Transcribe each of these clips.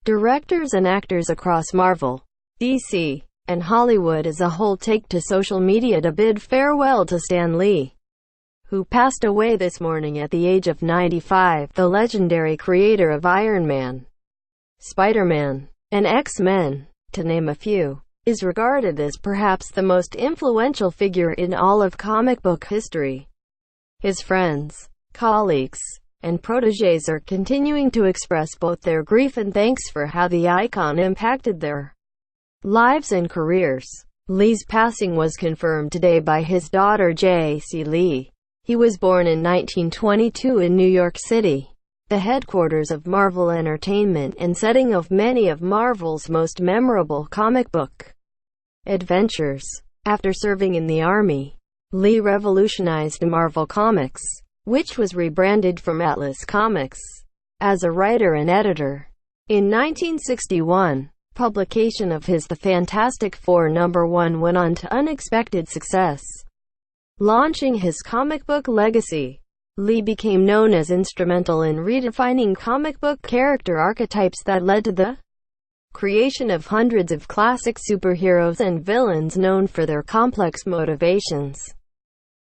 Directors and actors across Marvel, DC, and Hollywood as a whole take to social media to bid farewell to Stan Lee, who passed away this morning at the age of 95. The legendary creator of Iron Man, Spider-Man, and X-Men, to name a few, is regarded as perhaps the most influential figure in all of comic book history. His friends, colleagues, and protégés are continuing to express both their grief and thanks for how the icon impacted their lives and careers. Lee's passing was confirmed today by his daughter J.C. Lee. He was born in 1922 in New York City, the headquarters of Marvel Entertainment and setting of many of Marvel's most memorable comic book adventures. After serving in the Army, Lee revolutionized Marvel Comics, which was rebranded from Atlas Comics, as a writer and editor. In 1961, publication of his The Fantastic Four #1 went on to unexpected success, launching his comic book legacy. Lee became known as instrumental in redefining comic book character archetypes that led to the creation of hundreds of classic superheroes and villains known for their complex motivations,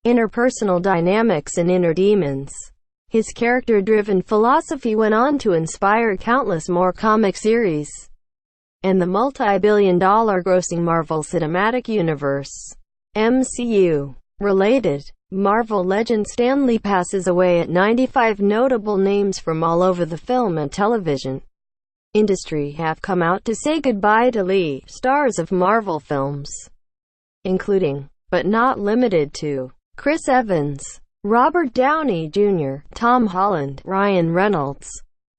interpersonal dynamics, and inner demons. His character-driven philosophy went on to inspire countless more comic series and the multi-billion-dollar grossing Marvel Cinematic Universe (MCU). Related, Marvel legend Stan Lee passes away at 95. Notable names from all over the film and television industry have come out to say goodbye to Lee. Stars of Marvel films, including, but not limited to, Chris Evans, Robert Downey Jr., Tom Holland, Ryan Reynolds,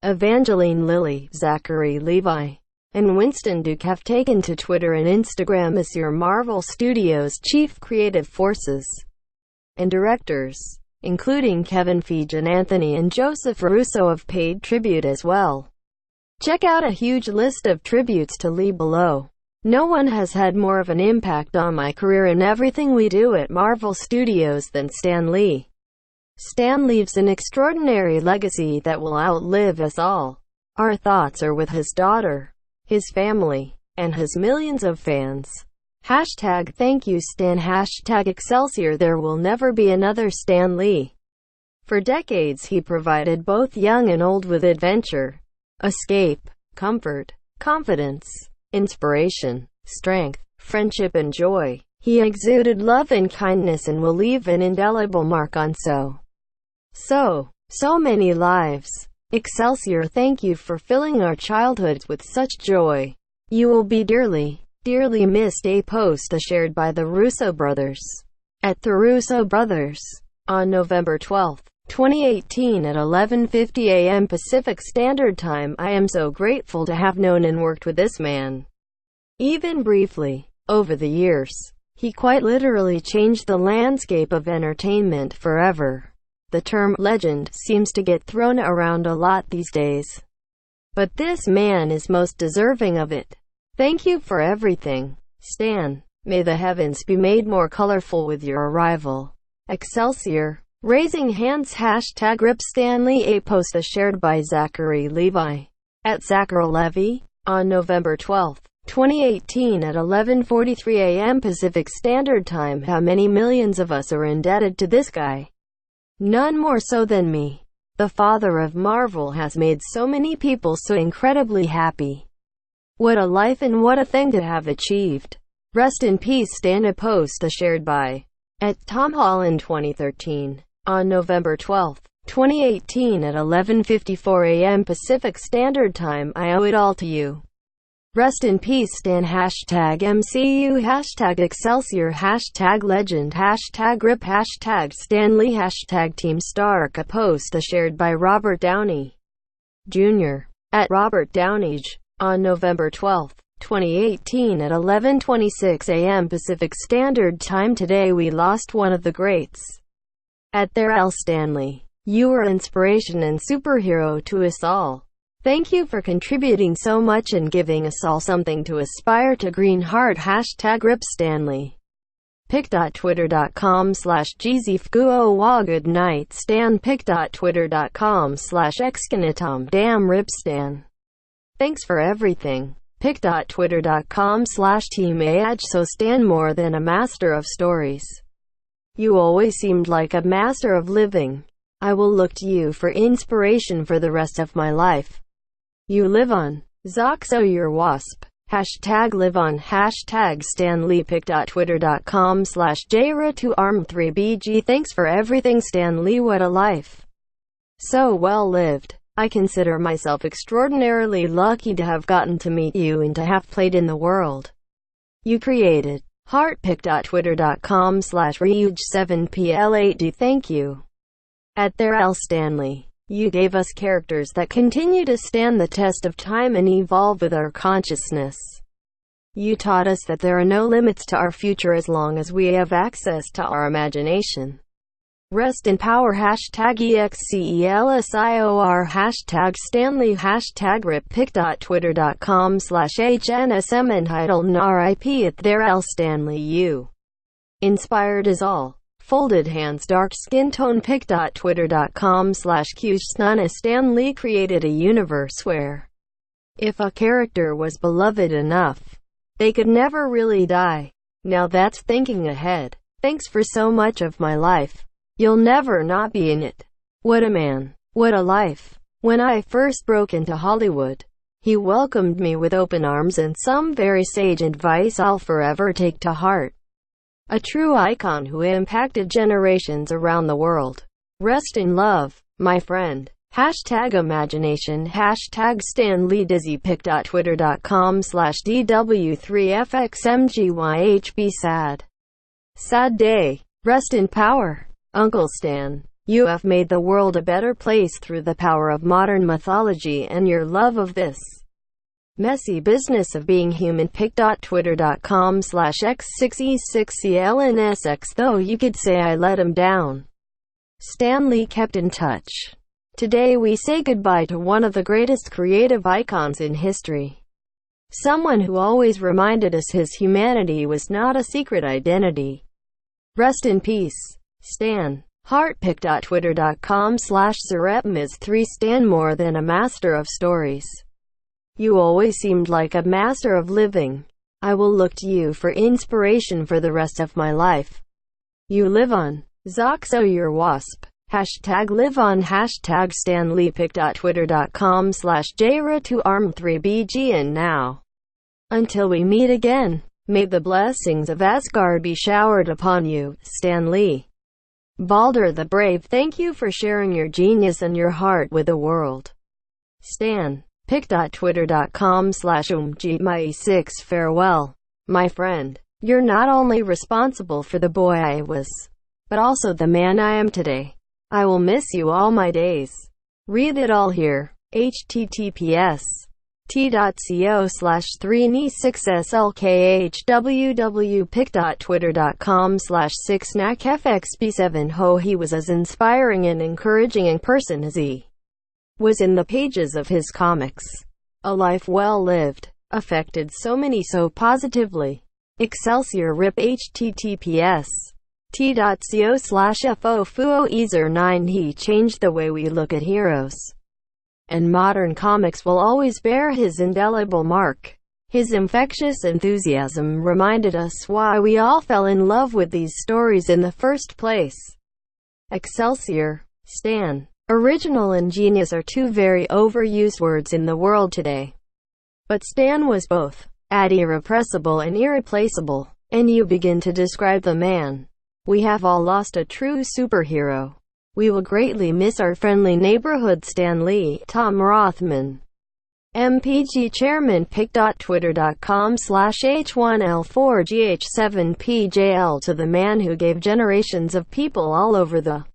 Evangeline Lilly, Zachary Levi, and Winston Duke have taken to Twitter and Instagram as your Marvel Studios' chief creative forces and directors, including Kevin Feige and Anthony and Joseph Russo, have paid tribute as well. Check out a huge list of tributes to Lee below. No one has had more of an impact on my career and everything we do at Marvel Studios than Stan Lee. Stan leaves an extraordinary legacy that will outlive us all. Our thoughts are with his daughter, his family, and his millions of fans. Hashtag thank you Stan. Hashtag Excelsior. There will never be another Stan Lee. For decades he provided both young and old with adventure, escape, comfort, confidence, inspiration, strength, friendship, and joy. He exuded love and kindness and will leave an indelible mark on so many lives. Excelsior. Thank you for filling our childhoods with such joy. You will be dearly missed. A post shared by the Russo brothers at the Russo Brothers on November 12, 2018 at 11:50 a.m. Pacific Standard Time. I am so grateful to have known and worked with this man, even briefly, over the years. He quite literally changed the landscape of entertainment forever. The term legend seems to get thrown around a lot these days, but this man is most deserving of it. Thank you for everything, Stan. May the heavens be made more colorful with your arrival. Excelsior. Raising hands. Hashtag RIP Stan Lee. A post shared by Zachary Levi at ZachRLevy on November 12, 2018 at 11:43 a.m. Pacific Standard Time. How many millions of us are indebted to this guy? None more so than me. The father of Marvel has made so many people so incredibly happy. What a life and what a thing to have achieved. Rest in peace Stan. A post shared by at Tom Holland 2013 on November 12, 2018 at 11:54 a.m. Pacific Standard Time. I owe it all to you. Rest in peace Stan. Hashtag MCU. Hashtag Excelsior. Hashtag Legend. Hashtag RIP. Hashtag Stan Lee. Hashtag Team Stark. A post shared by Robert Downey Jr. at Robert Downey Jr. on November 12, 2018 at 11:26 a.m. Pacific Standard Time. Today we lost one of the greats at their L. Stan Lee. You were inspiration and superhero to us all. Thank you for contributing so much and giving us all something to aspire to. Green heart. Hashtag RIP Stan Lee. pic.twitter.com/gzfguowa. Good night Stan. pic.twitter.com/xkanatom. Damn RIP Stan. Thanks for everything. pic.twitter.com/teamAj. So Stan, more than a master of stories, you always seemed like a master of living. I will look to you for inspiration for the rest of my life. You live on. Zoxo your wasp. Hashtag live on. Hashtag Stan Lee. pic.twitter.com/jra2arm3bg. Thanks for everything, Stan Lee. What a life. So well lived. I consider myself extraordinarily lucky to have gotten to meet you and to have played in the world you created. Heart. pic.twitter.com/reuge7pl8d. Thank you. At there L. Stanley. You gave us characters that continue to stand the test of time and evolve with our consciousness. You taught us that there are no limits to our future as long as we have access to our imagination. Rest in power. Hashtag EXCELSIOR. Hashtag Stanley. Hashtag RIP. pic.twitter.com/HNSM. Entitled RIP. At there L. Stanley. You inspired us all. Folded hands. Dark skin tone. pic.twitter.com/QSnun. Stan Lee created a universe where, if a character was beloved enough, they could never really die. Now that's thinking ahead. Thanks for so much of my life. You'll never not be in it. What a man. What a life. When I first broke into Hollywood, he welcomed me with open arms and some very sage advice I'll forever take to heart. A true icon who impacted generations around the world. Rest in love, my friend. Hashtag imagination. Hashtag Stan Lee Dizzy. pic.twitter.com/DW3FXMGYHB. Sad. Sad day. Rest in power. Uncle Stan, you have made the world a better place through the power of modern mythology and your love of this messy business of being human. pic.twitter.com/X6E6CLNSX. Though you could say I let him down, Stan Lee kept in touch. Today we say goodbye to one of the greatest creative icons in history. Someone who always reminded us his humanity was not a secret identity. Rest in peace, Stan. Heart. pic.twitter.com/Zarepmiz3. Stan, more than a master of stories, you always seemed like a master of living. I will look to you for inspiration for the rest of my life. You live on. Zoxo your wasp. Hashtag live on. Hashtag Stan Lee. pic.twitter.com/jra2arm3bg. And now, until we meet again, may the blessings of Asgard be showered upon you, Stan Lee. Balder the Brave. Thank you for sharing your genius and your heart with the world. Stan. pic.twitter.com/umgmy6. Farewell, my friend. You're not only responsible for the boy I was, but also the man I am today. I will miss you all my days. Read it all here. https t.co/3ne6slkhww. pic.twitter.com/6nakfxb7. Ho, he was as inspiring and encouraging in person as he was in the pages of his comics. A life well lived, affected so many so positively. Excelsior RIP. https t.co/FOFUOEZER9. He changed the way we look at heroes, and modern comics will always bear his indelible mark. His infectious enthusiasm reminded us why we all fell in love with these stories in the first place. Excelsior. Stan. Original and genius are two very overused words in the world today. But Stan was both. Add irrepressible and irreplaceable, and you begin to describe the man. We have all lost a true superhero. We will greatly miss our friendly neighborhood Stan Lee. Tom Rothman, MPG Chairman. pic.twitter.com/H1L4GH7PJL. To the man who gave generations of people all over the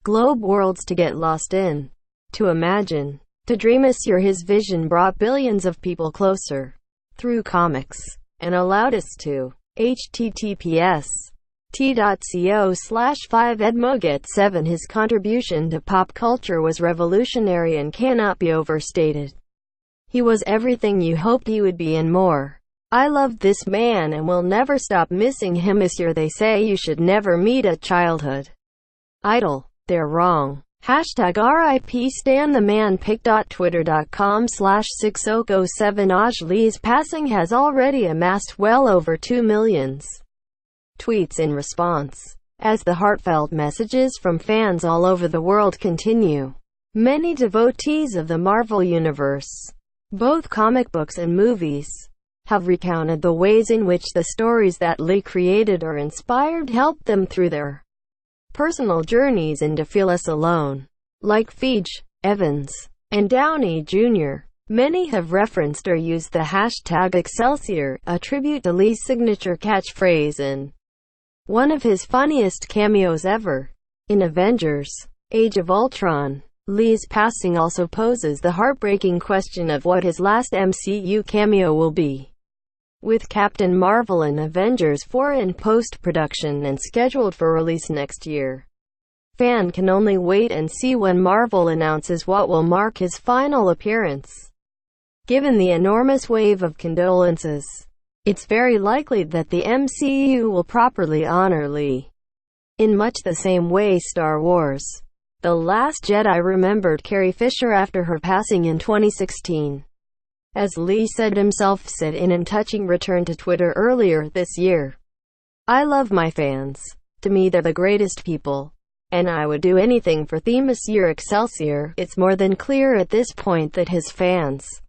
globe worlds to get lost in, to imagine, to dream. His vision brought billions of people closer through comics, and allowed us to. https t.co/5edmoget7. His contribution to pop culture was revolutionary and cannot be overstated. He was everything you hoped he would be and more. I loved this man and will never stop missing him. They say you should never meet a childhood idol. They're wrong. Hashtag RIP Stan the Man pic.twitter.com/6ogo7 Aj Lee's passing has already amassed well over 2 million tweets in response. As the heartfelt messages from fans all over the world continue, many devotees of the Marvel Universe, both comic books and movies, have recounted the ways in which the stories that Lee created or inspired helped them through their personal journeys and to feel less alone. Like Feige, Evans, and Downey Jr., many have referenced or used the hashtag Excelsior, a tribute to Lee's signature catchphrase and one of his funniest cameos ever. In Avengers: Age of Ultron, Lee's passing also poses the heartbreaking question of what his last MCU cameo will be. With Captain Marvel and Avengers 4 in post-production and scheduled for release next year, fans can only wait and see when Marvel announces what will mark his final appearance. Given the enormous wave of condolences, it's very likely that the MCU will properly honor Lee. In much the same way Star Wars: The Last Jedi remembered Carrie Fisher after her passing in 2016. As Lee said himself in a touching return to Twitter earlier this year, "I love my fans. To me they're the greatest people. And I would do anything for Themyscira Excelsior." It's more than clear at this point that his fans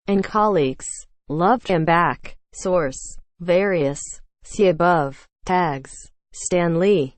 and colleagues loved him back. Source: Various. See above. Tags: Stan Lee.